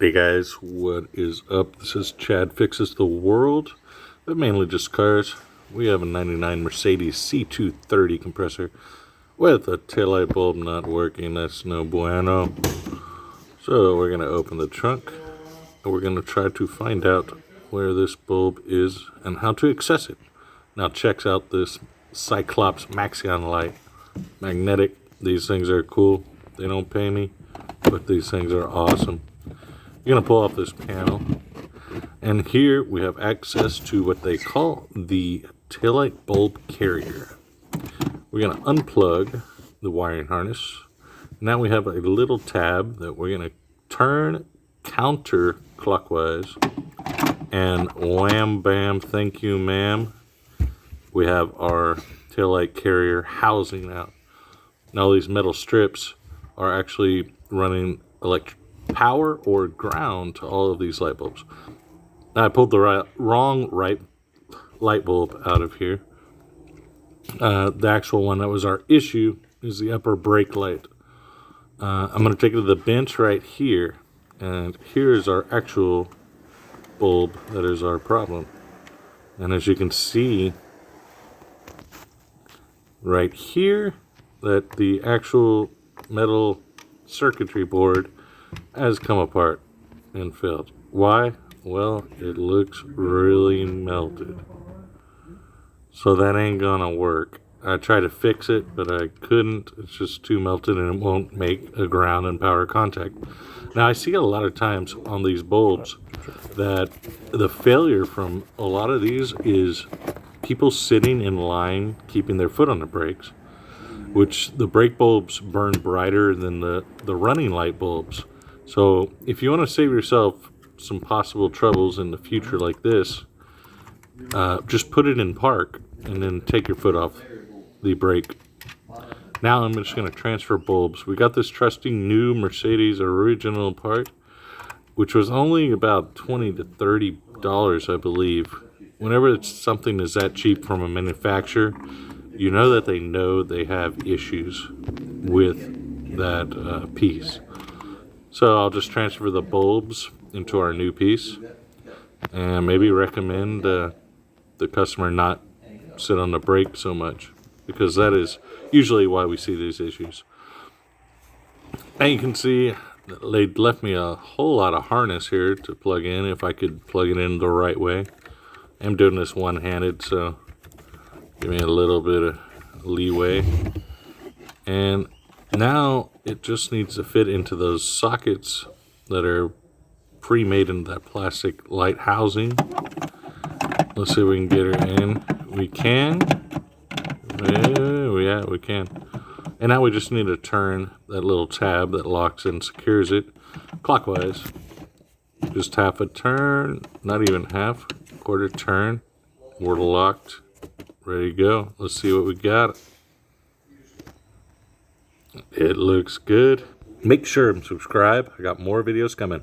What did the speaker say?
Hey guys, what is up? This is Chad Fixes the World, but mainly just cars. We have a 99 Mercedes C230 compressor with a taillight bulb not working. That's no bueno. So we're going to open the trunk and we're going to try to find out where this bulb is and how to access it. Now checks out this Cyclops Maxion light. Magnetic. These things are cool. They don't pay me, but these things are awesome. You're going to pull off this panel, and here we have access to what they call the taillight bulb carrier. We're going to unplug the wiring harness. Now we have a little tab that we're going to turn counterclockwise, and wham bam, thank you ma'am, we have our taillight carrier housing out. Now these metal strips are actually running electric power or ground to all of these light bulbs. Now I pulled the wrong light bulb out of here. The actual one that was our issue is the upper brake light. I'm going to take it to the bench right here, and here's our actual bulb that is our problem. And as you can see right here, that the actual metal circuitry board has come apart and failed. Why? Well, it looks really melted. So that ain't gonna work. I tried to fix it, but I couldn't. It's just too melted and it won't make a ground and power contact. Now I see a lot of times on these bulbs that the failure from a lot of these is people sitting in line keeping their foot on the brakes, which the brake bulbs burn brighter than the running light bulbs. So if you want to save yourself some possible troubles in the future like this, just put it in park and then take your foot off the brake. Now I'm just going to transfer bulbs. We got this trusting new Mercedes original part, which was only about $20 to $30, I believe. Whenever it's something is that cheap from a manufacturer, you know that they have issues with that piece. So I'll just transfer the bulbs into our new piece and maybe recommend the customer not sit on the brake so much, because that is usually why we see these issues. And you can see they left me a whole lot of harness here to plug in if I could plug it in the right way. I'm doing this one-handed, so give me a little bit of leeway. And now it just needs to fit into those sockets that are pre-made into that plastic light housing. Let's see if we can get her in. We can. Yeah, we can. And now we just need to turn that little tab that locks and secures it clockwise. Just half a turn, not even half, quarter turn. We're locked. Ready to go. Let's see what we got. It looks good. Make sure and subscribe. I got more videos coming.